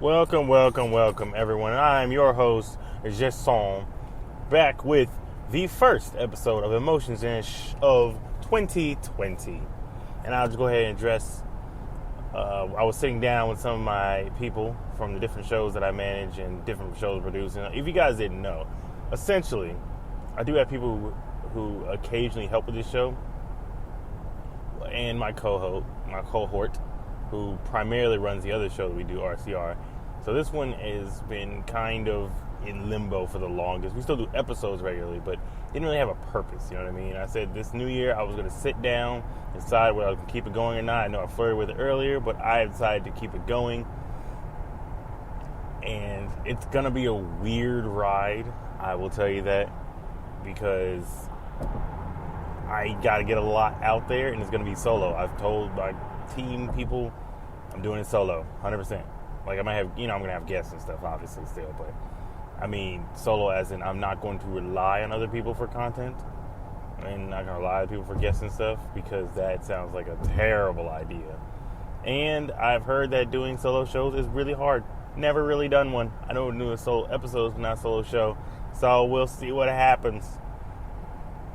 Welcome, everyone. I'm your host, Jason, back with the first episode of Emotions of 2020. And I'll just go ahead and address. I was sitting down with some of my people from the different shows that I manage and different shows I produce. And if you guys didn't know, essentially, I do have people who occasionally help with this show, and my cohort, who primarily runs the other show that we do, RCR. So this one has been kind of in limbo for the longest. We still do episodes regularly, but didn't really have a purpose, you know what I mean? I said this new year I was going to sit down, decide whether I was going to keep it going or not. I know I flirted with it earlier, but I decided to keep it going. And it's going to be a weird ride, I will tell you that, because I got to get a lot out there, and it's going to be solo. I've told my team people I'm doing it solo, 100%. Like, I might have, I'm going to have guests and stuff, obviously, still, but I mean, solo as in I'm not going to rely on other people for content. I'm not going to rely on people for guests and stuff, because that sounds like a terrible idea. And I've heard that doing solo shows is really hard. Never really done one. I know we're doing solo episodes, but not a solo show. So we'll see what happens.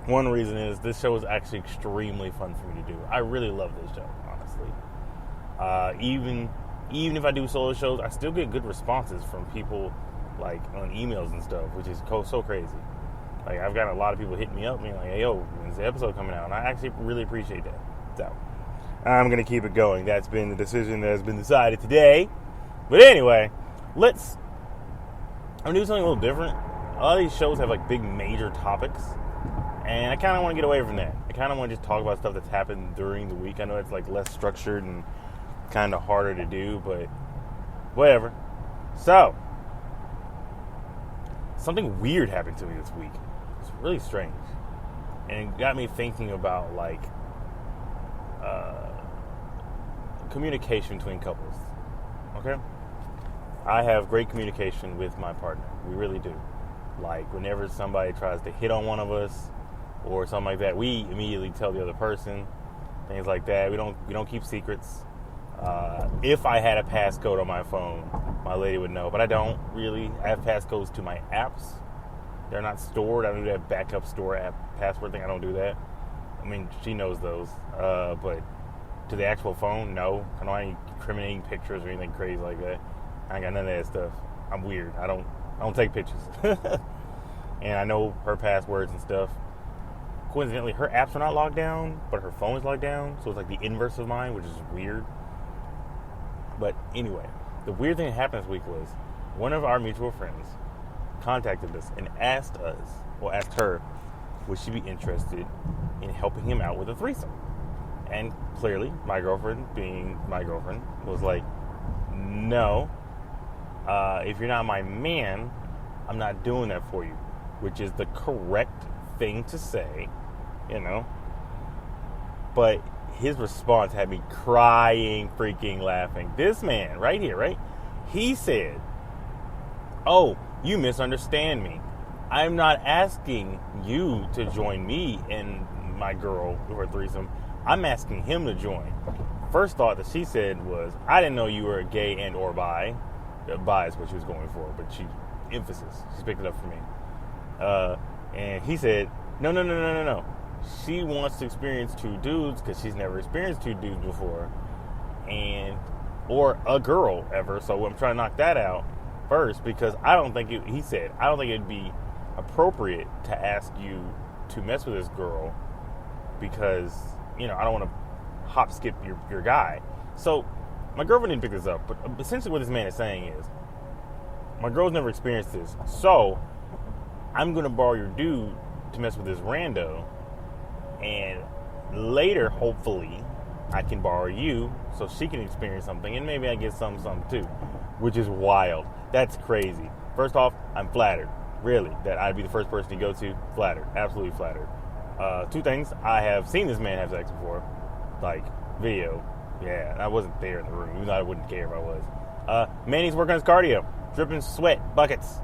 One reason is this show is actually extremely fun for me to do. I really love this show, honestly. Even if I do solo shows, I still get good responses from people, like, on emails and stuff, which is so crazy. Like, I've got a lot of people hitting me up, being like, hey, yo, when's the episode coming out? And I actually really appreciate that. So, I'm going to keep it going. That's been the decision that has been decided today. But anyway, I'm going to do something a little different. A lot of these shows have, like, big major topics, and I kind of want to get away from that. I kind of want to just talk about stuff that's happened during the week. I know it's, like, less structured and kind of harder to do, but whatever. So, something weird happened to me this week. It's really strange. And it got me thinking about, like, communication between couples. Okay? I have great communication with my partner. We really do. Like, whenever somebody tries to hit on one of us or something like that, we immediately tell the other person. Things like that. We don't keep secrets. If I had a passcode on my phone, my lady would know, but I don't really. I have passcodes to my apps. They're not stored. I don't do that backup store app password thing. I don't do that. I mean, she knows those. But to the actual phone, no. I don't have any incriminating pictures or anything crazy like that. I ain't got none of that stuff. I'm weird. I don't take pictures. And I know her passwords and stuff. Coincidentally, her apps are not logged down, but her phone is logged down. So it's like the inverse of mine, which is weird. But anyway, the weird thing that happened this week was one of our mutual friends contacted us and asked her, would she be interested in helping him out with a threesome? And clearly, my girlfriend, being my girlfriend, was like, no, if you're not my man, I'm not doing that for you, which is the correct thing to say, But his response had me crying, freaking laughing. This man right here, right? He said, oh, you misunderstand me. I'm not asking you to join me and my girl with her threesome. I'm asking him to join. First thought that she said was, I didn't know you were gay and or bi. Bi is what she was going for, but she picked it up for me. And he said, no. She wants to experience two dudes because she's never experienced two dudes before, or a girl ever. So I'm trying to knock that out first, because I don't think it'd be appropriate to ask you to mess with this girl, because I don't want to hop skip your guy. So my girlfriend didn't pick this up, but essentially what this man is saying is, my girl's never experienced this, so I'm going to borrow your dude to mess with this rando, and later, hopefully, I can borrow you so she can experience something, and maybe I get something too, which is wild. That's crazy. First off, I'm flattered, really, that I'd be the first person to go to. Flattered, absolutely flattered. Two things: I have seen this man have sex before, like video. Yeah, I wasn't there in the room, even though I wouldn't care if I was. Manny's working on his cardio, dripping sweat, buckets.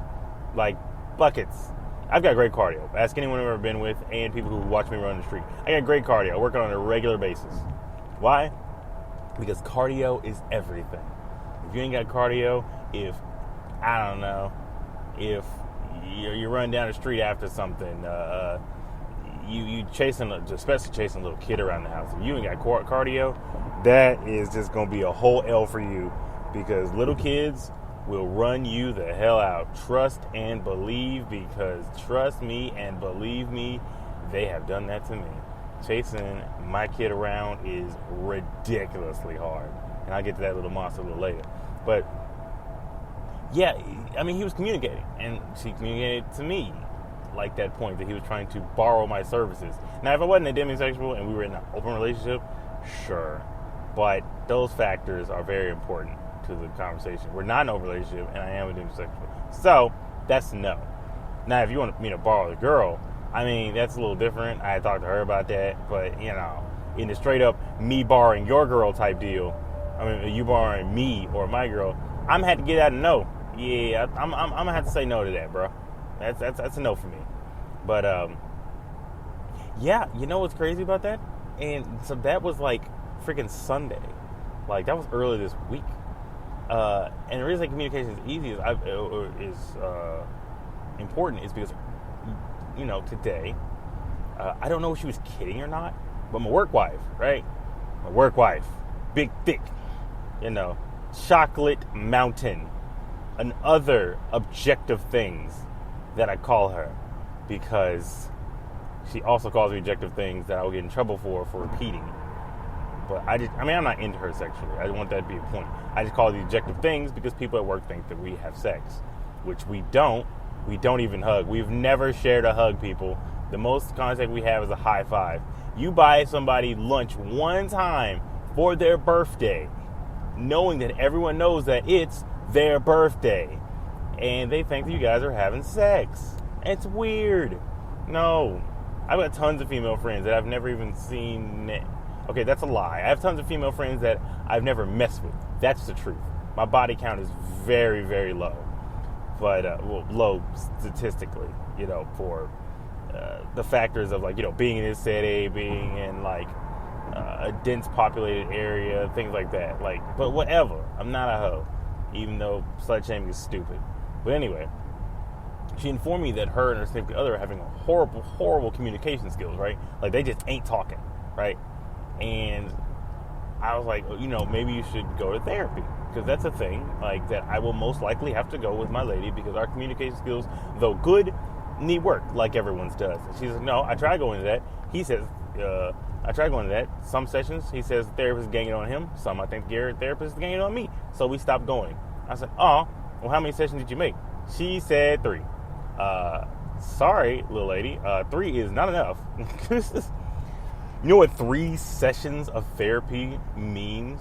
I've got great cardio. Ask anyone I've ever been with and people who watch me run the street. I got great cardio. I work on it on a regular basis. Why? Because cardio is everything. If you ain't got cardio, if, I don't know, if you're running down the street after something, you chasing, especially chasing a little kid around the house. If you ain't got cardio, that is just going to be a whole L for you, because little kids will run you the hell out. Trust and believe, because trust me and believe me, they have done that to me. Chasing my kid around is ridiculously hard. And I'll get to that little monster a little later. But yeah, I mean, he was communicating, and she communicated to me like that point that he was trying to borrow my services. Now, if I wasn't a demisexual and we were in an open relationship, sure. But those factors are very important to the conversation. We're not in an open relationship, and I am a demisexual. So, that's no. Now, if you want me to borrow the girl, I mean, that's a little different. I had talked to her about that. But, you know, in the straight up me borrowing your girl type deal, I mean, you borrowing me or my girl, I'm had to get out of no. Yeah, I'm gonna have to say no to that, bro. That's a no for me. But yeah, you know what's crazy about that? And so that was like freaking Sunday. Like that was early this week. And the reason communication is easy is important is because, you know, today I don't know if she was kidding or not, but my work wife, right? My work wife, big thick, you know, chocolate mountain, and other objective things that I call her, because she also calls me objective things that I will get in trouble for repeating. But I'm not into her sexually. I don't want that to be a point. I just call these objective things because people at work think that we have sex, which we don't. We don't even hug. We've never shared a hug, people. The most contact we have is a high five. You buy somebody lunch one time for their birthday, knowing that everyone knows that it's their birthday, and they think that you guys are having sex. It's weird. No. I've got tons of female friends that I've never even seen. Okay, that's a lie. I have tons of female friends that I've never messed with. That's the truth. My body count is very, very low. But, low statistically, you know, for the factors of, like, you know, being in this city, being in, like, a dense populated area, things like that. Like, but whatever. I'm not a hoe, even though slut shaming is stupid. But anyway, she informed me that her and her significant other are having horrible, horrible communication skills, right? Like, they just ain't talking, right? And I was like, you know, maybe you should go to therapy, because that's a thing, like, that I will most likely have to go with my lady, because our communication skills, though good, need work, like everyone's does. And she's like, no, I tried going to that. He says, I tried going to that. Some sessions, he says the therapist is ganging on him. Some, I think, the therapist is ganging on me. So we stopped going. I said, oh, well, how many sessions did you make? She said 3. Sorry, little lady. 3 is not enough. You know what 3 sessions of therapy means?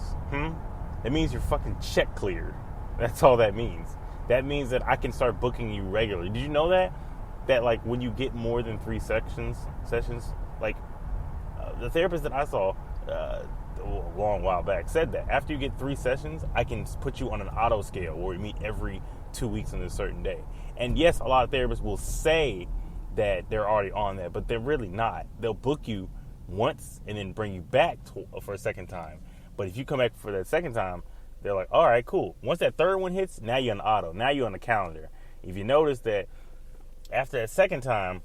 It means your fucking check cleared. That's all that means. That means that I can start booking you regularly. Did you know that? That, like, when you get more than 3 sessions, like, the therapist that I saw a long while back said that after you get 3 sessions, I can put you on an auto scale where we meet every 2 weeks on a certain day. And yes, a lot of therapists will say that they're already on that, but they're really not. They'll book you once and then bring you back for a second time. But if you come back for that second time, they're like, all right, cool. Once that third one hits, now you're on auto. Now you're on the calendar. If you notice that after that second time,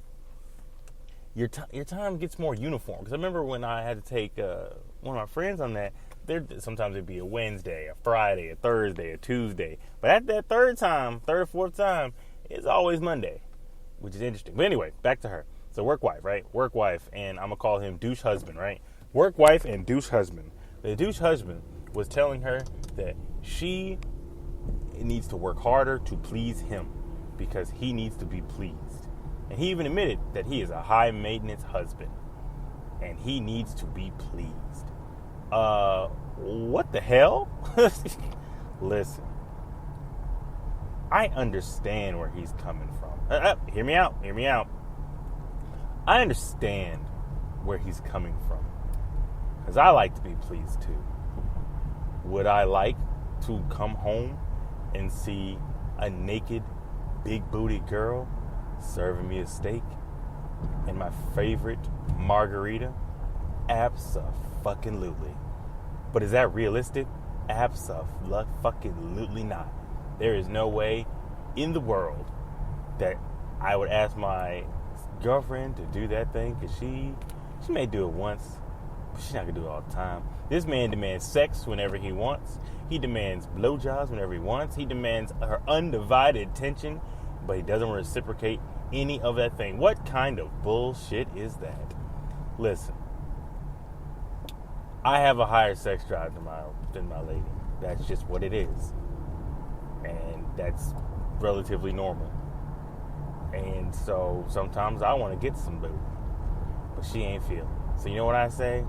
your time gets more uniform. Because I remember when I had to take one of my friends on that, sometimes it'd be a Wednesday, a Friday, a Thursday, a Tuesday. But at that third or fourth time, it's always Monday, which is interesting. But anyway, back to her. So work wife, right? Work wife, and I'm going to call him douche husband, right? Work wife and douche husband. The douche husband was telling her that she needs to work harder to please him because he needs to be pleased. And he even admitted that he is a high-maintenance husband and he needs to be pleased. What the hell? Listen, I understand where he's coming from. Hear me out. I understand where he's coming from because I like to be pleased too. Would I like to come home and see a naked, big-booty girl serving me a steak and my favorite margarita? Abso-fucking-lutely. But is that realistic? Abso-fucking-lutely not. There is no way in the world that I would ask my girlfriend to do that thing, because she may do it once, but she's not gonna do it all the time. This man demands sex whenever he wants. He demands blowjobs whenever he wants. He demands her undivided attention, but he doesn't reciprocate any of that thing. What kind of bullshit is that? Listen, I have a higher sex drive than my lady. That's just what it is. And that's relatively normal. And so sometimes I want to get some booty, but she ain't feeling it. So you know what I say?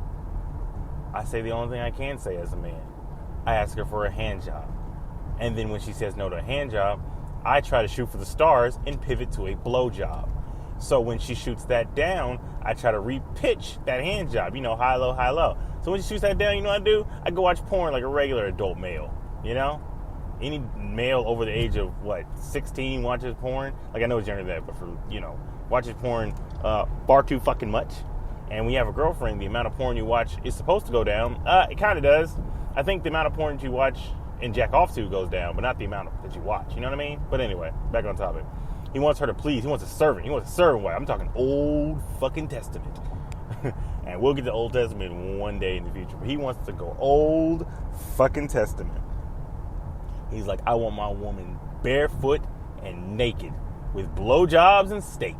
I say the only thing I can say as a man. I ask her for a hand job. And then when she says no to a hand job, I try to shoot for the stars and pivot to a blow job. So when she shoots that down, I try to repitch that hand job. You know, high, low, high, low. So when she shoots that down, you know what I do? I go watch porn like a regular adult male, you know? Any male over the age of, 16 watches porn? Like, I know it's younger than that, but watches porn far too fucking much. And when you have a girlfriend, the amount of porn you watch is supposed to go down. It kind of does. I think the amount of porn that you watch and jack off to goes down, but not the amount that you watch. You know what I mean? But anyway, back on topic. He wants her to please. He wants a servant. He wants a servant wife. I'm talking Old fucking Testament. And we'll get to Old Testament one day in the future. But he wants to go Old fucking Testament. He's like, I want my woman barefoot and naked with blowjobs and steak.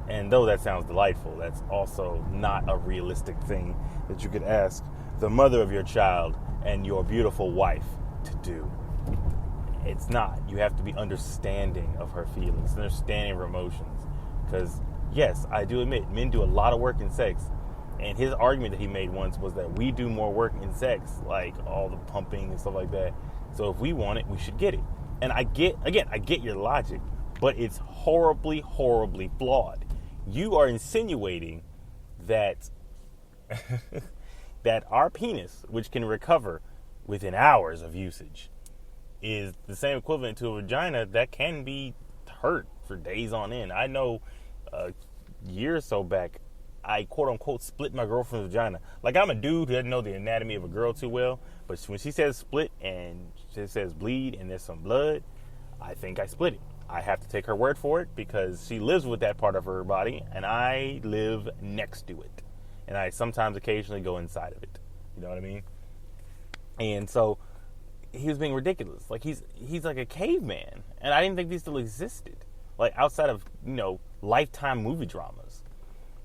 And though that sounds delightful, that's also not a realistic thing that you could ask the mother of your child and your beautiful wife to do. It's not. You have to be understanding of her feelings, understanding her emotions. Because, yes, I do admit, men do a lot of work in sex. And his argument that he made once was that we do more work in sex, like all the pumping and stuff like that. So if we want it, we should get it. And I get your logic, but it's horribly, horribly flawed. You are insinuating that that our penis, which can recover within hours of usage, is the same equivalent to a vagina that can be hurt for days on end. I know a year or so back, I quote-unquote split my girlfriend's vagina. Like, I'm a dude who doesn't know the anatomy of a girl too well, but when she says split and she says bleed and there's some blood, I think I split it. I have to take her word for it because she lives with that part of her body and I live next to it. And I sometimes occasionally go inside of it. You know what I mean? And so he was being ridiculous. Like, he's like a caveman. And I didn't think these still existed. Like, outside of, Lifetime movie dramas.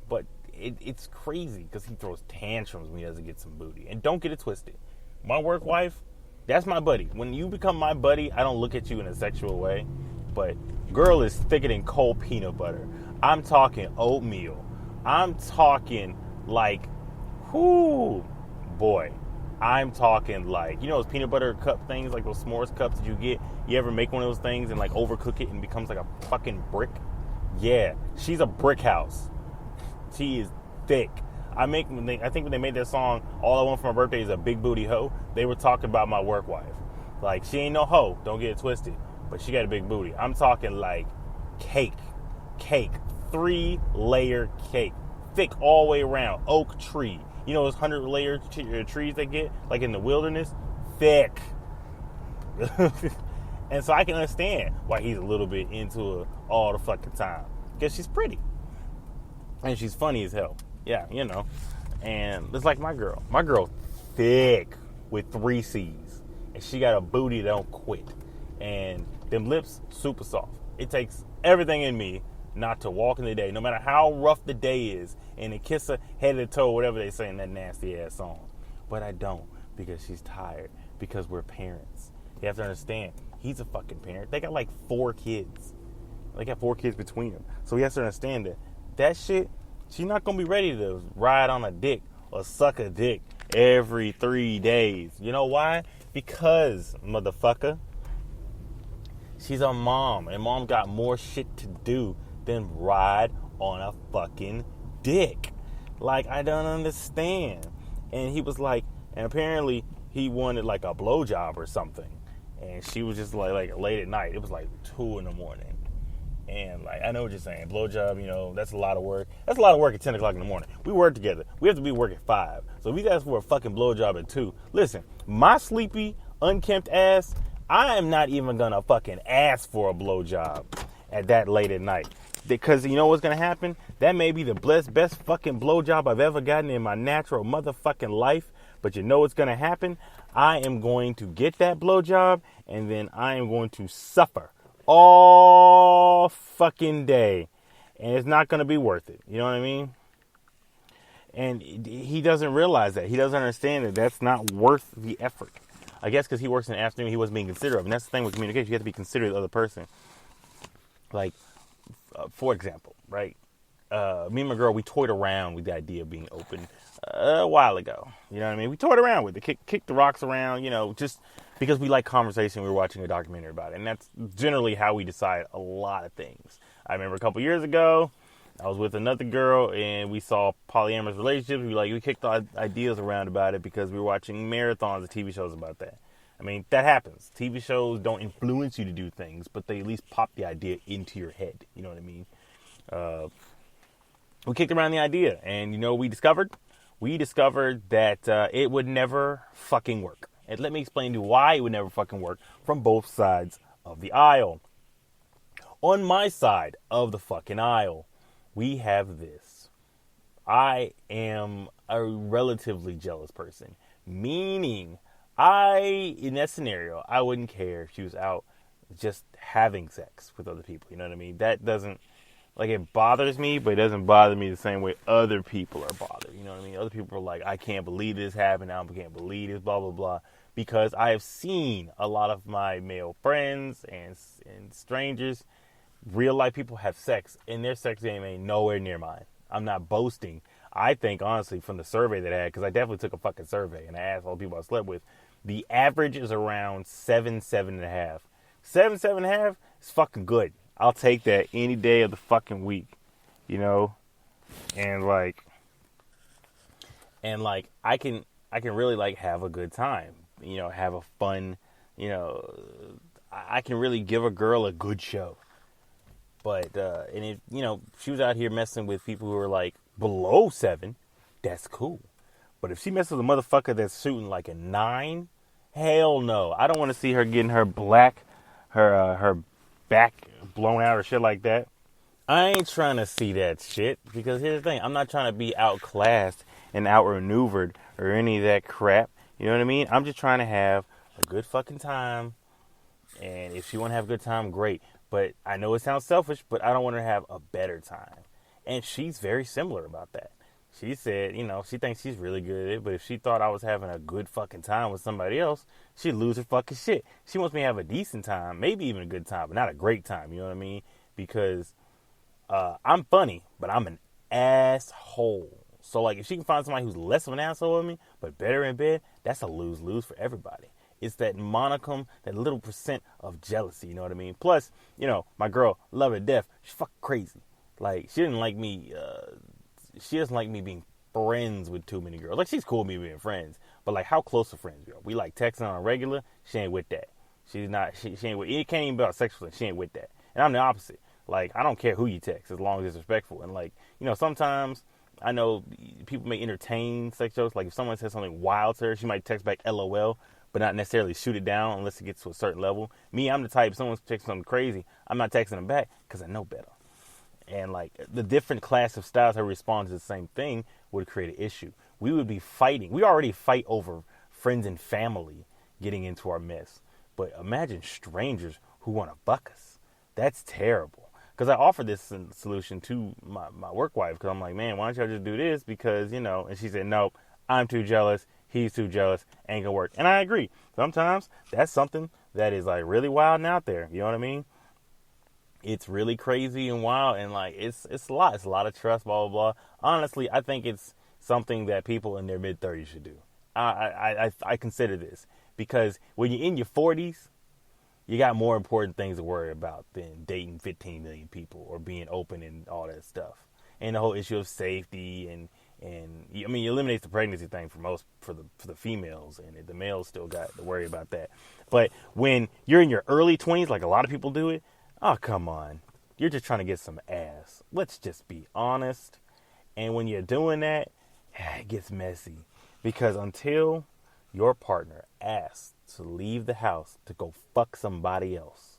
But it's crazy because he throws tantrums when he doesn't get some booty. And don't get it twisted. My work wife, that's my buddy. When you become my buddy, I don't look at you in a sexual way. But girl is thicker than cold peanut butter. I'm talking oatmeal. I'm talking like, whoo, boy. I'm talking like, those peanut butter cup things, like those s'mores cups that you get? You ever make one of those things and like overcook it and it becomes like a fucking brick? Yeah, she's a brick house. She is thick. I think when they made that song, All I Want for My Birthday is a Big Booty Hoe, they were talking about my work wife. Like, she ain't no hoe, don't get it twisted, but she got a big booty. I'm talking like cake, 3-layer cake, thick all the way around, oak tree. You know those 100-layer trees they get, like in the wilderness? Thick. And so I can understand why he's a little bit into her all the fucking time. Because she's pretty. And she's funny as hell. Yeah, And it's like my girl. My girl thick with 3 C's. And she got a booty that don't quit. And them lips, super soft. It takes everything in me not to walk in the day, no matter how rough the day is, and to kiss her head to toe, whatever they say in that nasty ass song. But I don't, because she's tired, because we're parents. You have to understand, he's a fucking parent. They got like 4 kids. They got 4 kids between them. So he has to understand that shit, she's not going to be ready to ride on a dick or suck a dick every 3 days. You know why? Because, motherfucker, she's a mom, and mom got more shit to do than ride on a fucking dick. Like, I don't understand. And he was like, and apparently he wanted like a blowjob or something. And she was just like late at night. It was like 2 a.m. And like, I know what you're saying. Blowjob, that's a lot of work. That's a lot of work at 10 o'clock in the morning. We work together. We have to be at work at 5. So if you ask for a fucking blowjob at 2, listen, my sleepy, unkempt ass, I am not even gonna fucking ask for a blowjob at that late at night. Because you know what's gonna happen? That may be the best fucking blowjob I've ever gotten in my natural motherfucking life. But you know what's gonna happen? I am going to get that blowjob, and then I am going to suffer all fucking day, and it's not going to be worth it. You know what I mean? And he doesn't realize that. He doesn't understand that that's not worth the effort. I guess because he works in the afternoon, he wasn't being considerate of. And that's the thing with communication. You have to be considerate of the other person. Like, for example, right? Me and my girl, we toyed around with the idea of being open a while ago. You know what I mean? We toyed around with it, kicked the rocks around, just because we like conversation. We were watching a documentary about it. And that's generally how we decide a lot of things. I remember a couple years ago, I was with another girl and we saw polyamorous relationships. We kicked the ideas around about it because we were watching marathons of TV shows about that. I mean, that happens. TV shows don't influence you to do things, but they at least pop the idea into your head. You know what I mean? We kicked around the idea, and we discovered? We discovered that it would never fucking work. And let me explain to you why it would never fucking work from both sides of the aisle. On my side of the fucking aisle, we have this. I am a relatively jealous person, meaning in that scenario, I wouldn't care if she was out just having sex with other people. You know what I mean? That doesn't, it bothers me, but it doesn't bother me the same way other people are bothered. You know what I mean? Other people are like, I can't believe this happened. I can't believe this, blah, blah, blah. Because I have seen a lot of my male friends and strangers, real life people have sex, and their sex game ain't nowhere near mine. I'm not boasting. I think, honestly, from the survey that I had, because I definitely took a fucking survey, and I asked all the people I slept with, the average is around 7.5. 7.5 is fucking good. I'll take that any day of the fucking week, and I can really have a good time, have a fun, I can really give a girl a good show. But, and if, she was out here messing with people who are below 7, that's cool. But if she messes with a motherfucker that's shooting a 9, hell no. I don't want to see her getting her back blown out or shit like that. I ain't trying to see that shit, because here's the thing. I'm not trying to be outclassed and outmaneuvered or any of that crap. You know what I mean? I'm just trying to have a good fucking time. And if she want to have a good time, great. But I know it sounds selfish, but I don't want her to have a better time. And she's very similar about that. She said, she thinks she's really good at it, but if she thought I was having a good fucking time with somebody else, she'd lose her fucking shit. She wants me to have a decent time, maybe even a good time, but not a great time, you know what I mean? Because I'm funny, but I'm an asshole. So, if she can find somebody who's less of an asshole with me, but better in bed, that's a lose-lose for everybody. It's that monicum, that little percent of jealousy, you know what I mean? Plus, my girl, love her to death, she's fucking crazy. She didn't like me, she doesn't like me being friends with too many girls. She's cool with me being friends, but how close are friends, girl? We texting on a regular, she ain't with that. She's not, she ain't with, it can't even be about sexual, she ain't with that. And I'm the opposite. I don't care who you text as long as it's respectful. And sometimes I know people may entertain sex jokes. If someone says something wild to her, she might text back LOL, but not necessarily shoot it down unless it gets to a certain level. Me, I'm the type, if someone's texting something crazy, I'm not texting them back because I know better. And the different class of styles that respond to the same thing would create an issue. We would be fighting. We already fight over friends and family getting into our mess. But imagine strangers who want to buck us. That's terrible. Because I offered this solution to my work wife. Because I'm like, man, why don't y'all just do this? Because, and she said, nope, I'm too jealous. He's too jealous. Ain't gonna work. And I agree. Sometimes that's something that is really wild and out there. You know what I mean? It's really crazy and wild. And it's a lot. It's a lot of trust, blah, blah, blah. Honestly, I think it's something that people in their mid-30s should do. I consider this. Because when you're in your 40s, you got more important things to worry about than dating 15 million people or being open and all that stuff. And the whole issue of safety and it eliminates the pregnancy thing for the females, and the males still got to worry about that. But when you're in your early 20s, like a lot of people do it, oh, come on. you're just trying to get some ass. Let's just be honest. And when you're doing that, it gets messy. Because until your partner asks to leave the house to go fuck somebody else,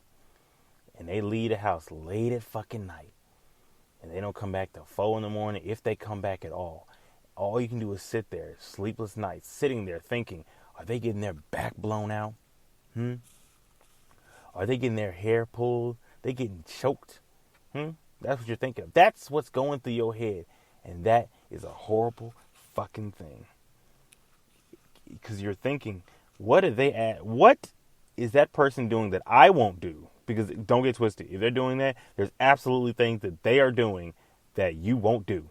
and they leave the house late at fucking night, and they don't come back till 4 in the morning, if they come back at all you can do is sit there, sleepless nights, sitting there thinking, are they getting their back blown out? Are they getting their hair pulled? They getting choked? That's what you're thinking of. That's what's going through your head. And that is a horrible fucking thing. Because you're thinking, what is that person doing that I won't do? Because don't get twisted. If they're doing that, there's absolutely things that they are doing that you won't do.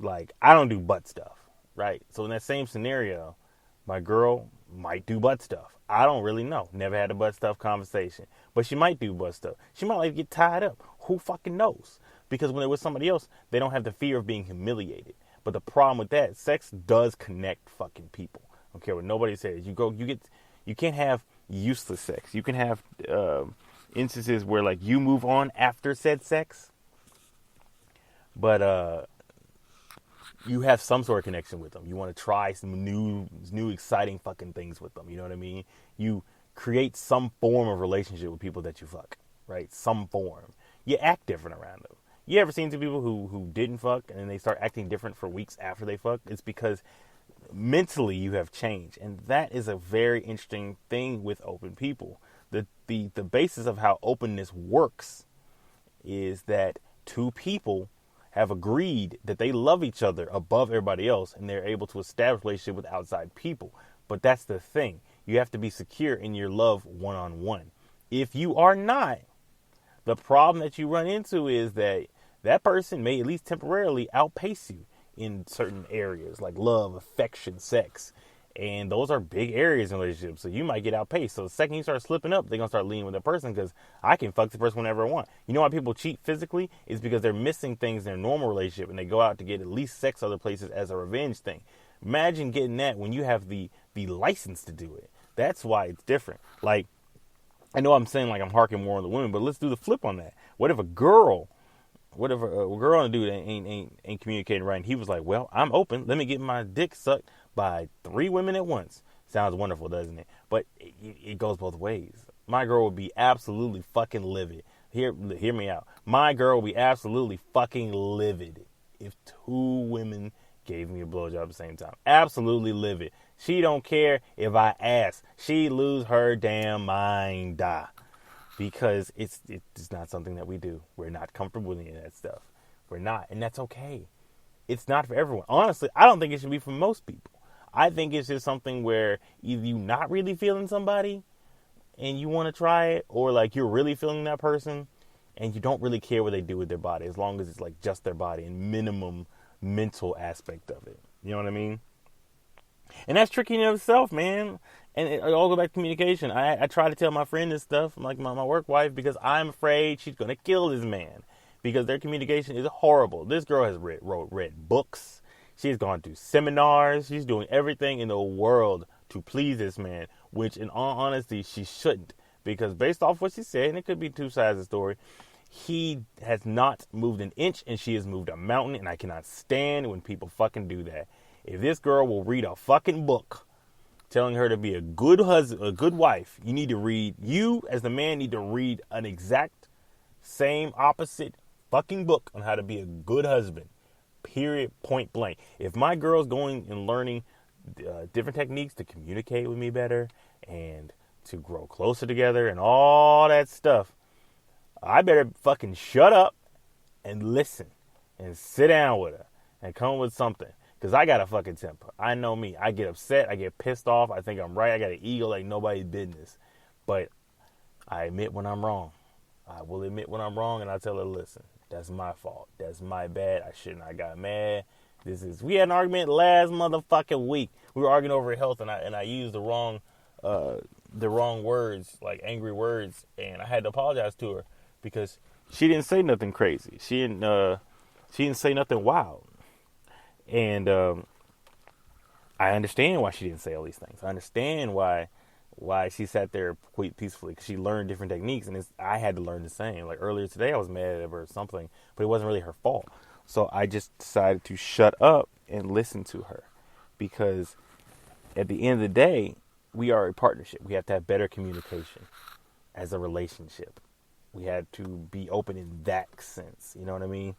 Like, I don't do butt stuff, right? So in that same scenario, my girl might do butt stuff. I don't really know. Never had a butt stuff conversation. But she might do butt stuff. She might like to get tied up. Who fucking knows? Because when they're with somebody else, they don't have the fear of being humiliated. But the problem with that, sex does connect fucking people. I don't care what nobody says. You can't have useless sex. You can have instances where like you move on after said sex. But you have some sort of connection with them. You want to try some new exciting fucking things with them. You know what I mean? You create some form of relationship with people that you fuck, right? Some form. You act different around them. You ever seen two people who didn't fuck and then they start acting different for weeks after they fuck? It's because mentally you have changed. And that is a very interesting thing with open people. The basis of how openness works is that two people have agreed that they love each other above everybody else, and they're able to establish a relationship with outside people. But that's the thing. You have to be secure in your love one-on-one. If you are not, the problem that you run into is that person may at least temporarily outpace you in certain areas like love, affection, sex. And those are big areas in relationships. So you might get outpaced. So the second you start slipping up, they're going to start leaning with the person because I can fuck the person whenever I want. You know why people cheat physically? It's because they're missing things in their normal relationship and they go out to get at least sex other places as a revenge thing. Imagine getting that when you have the license to do it. That's why it's different. Like, I know I'm saying like I'm harking more on the women, but let's do the flip on that. What if a girl and a dude ain't communicating right, and he was like, well, I'm open. Let me get my dick sucked by 3 women at once. Sounds wonderful, doesn't it? But it goes both ways. My girl would be absolutely fucking livid. Hear me out. My girl would be absolutely fucking livid if 2 women gave me a blowjob at the same time. Absolutely livid. She don't care if I ask. She lose her damn mind. Because it's not something that we do. We're not comfortable with any of that stuff. We're not. And that's okay. It's not for everyone. Honestly, I don't think it should be for most people. I think it's just something where either you're not really feeling somebody and you want to try it, or like you're really feeling that person and you don't really care what they do with their body, as long as it's like just their body and minimum mental aspect of it. You know what I mean? And that's tricky in itself, man. And it all go back to communication. I try to tell my friend this stuff, like my work wife, because I'm afraid she's going to kill this man. Because their communication is horrible. This girl has read books. She's gone to seminars. She's doing everything in the world to please this man, which in all honesty, she shouldn't. Because based off what she said, and it could be 2 sides of the story, he has not moved an inch and she has moved a mountain, and I cannot stand when people fucking do that. If this girl will read a fucking book telling her to be a good husband, a good wife, you as the man need to read an exact same opposite fucking book on how to be a good husband. Period. Point blank. If my girl's going and learning different techniques to communicate with me better and to grow closer together and all that stuff, I better fucking shut up and listen and sit down with her and come up with something. Because I got a fucking temper. I know me. I get upset. I get pissed off. I think I'm right. I got an ego like nobody's business. But I admit when I'm wrong. I will admit when I'm wrong, and I tell her, listen, that's my fault. That's my bad. I shouldn't have got mad. We had an argument last motherfucking week. We were arguing over health, and I used the wrong words, like angry words, and I had to apologize to her because she didn't say nothing crazy. She didn't say nothing wild. And I understand why she didn't say all these things. I understand why why she sat there quite peacefully, because she learned different techniques, and I had to learn the same. Like earlier today, I was mad at her or something, but it wasn't really her fault. So I just decided to shut up and listen to her, because at the end of the day, we are a partnership. We have to have better communication as a relationship. We had to be open in that sense. You know what I mean?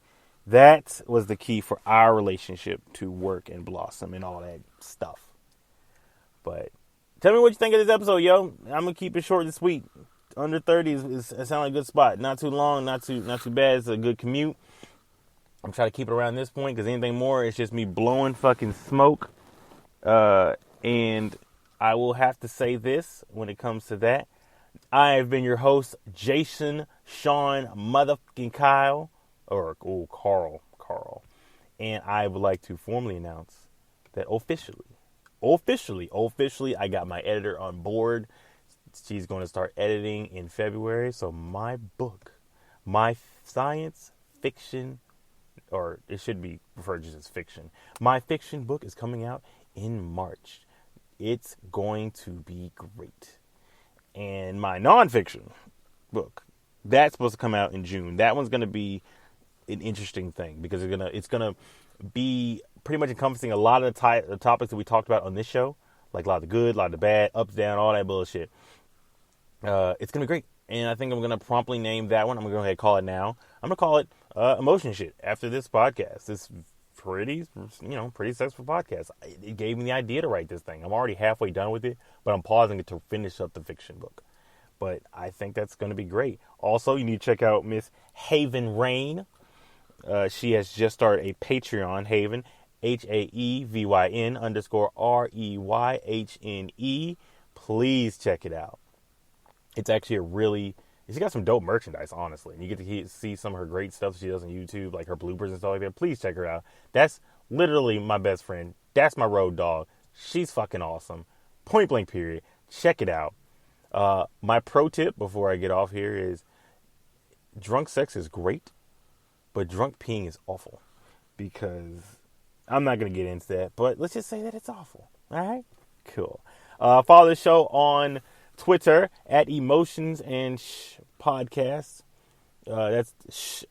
That was the key for our relationship to work and blossom and all that stuff. But tell me what you think of this episode, yo. I'm gonna keep it short and sweet. Under 30 is sound like a good spot. Not too long, not too bad. It's a good commute. I'm trying to keep it around this point, because anything more, it's just me blowing fucking smoke. And I will have to say this when it comes to that. I have been your host, Jason Sean motherfucking Kyle, or Carl. And I would like to formally announce that officially, I got my editor on board. She's going to start editing in February. So my book, my science fiction, or it should be referred to as fiction, my fiction book is coming out in March. It's going to be great. And my nonfiction book, that's supposed to come out in June. That one's going to be an interesting thing, because it's gonna be pretty much encompassing a lot of the topics that we talked about on this show, like a lot of the good, a lot of the bad, ups, down, all that bullshit. It's gonna be great, and I think I'm gonna promptly name that one. I'm gonna go ahead and call it now. I'm gonna call it Emotion Shit after this podcast. This pretty successful podcast. It gave me the idea to write this thing. I'm already halfway done with it, but I'm pausing it to finish up the fiction book. But I think that's going to be great. Also, you need to check out Miss Haven Rain. She has just started a Patreon, Haven, HAEVYN_REYHNE. Please check it out. It's actually she got some dope merchandise, honestly. And you get to see some of her great stuff she does on YouTube, like her bloopers and stuff like that. Please check her out. That's literally my best friend. That's my road dog. She's fucking awesome. Point blank period. Check it out. My pro tip before I get off here is, drunk sex is great, but drunk peeing is awful, because I'm not going to get into that, but let's just say that it's awful. All right? Cool. Follow the show on Twitter at Emotions and Podcast. That's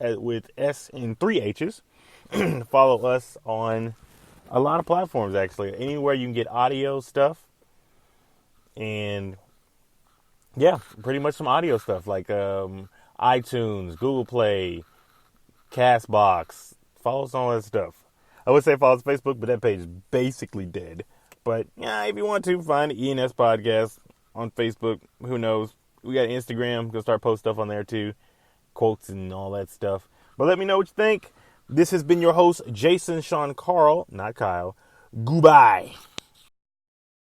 with S and 3 H's. Follow us on a lot of platforms, actually. Anywhere you can get audio stuff. And yeah, pretty much some audio stuff like iTunes, Google Play, Castbox. Follow us on all that stuff. I would say follow us on Facebook, but that page is basically dead. But yeah, if you want to, find the ENS Podcast on Facebook. Who knows? We got Instagram. Gonna start post stuff on there too. Quotes and all that stuff. But let me know what you think. This has been your host, Jason Sean Carl, not Kyle. Goodbye.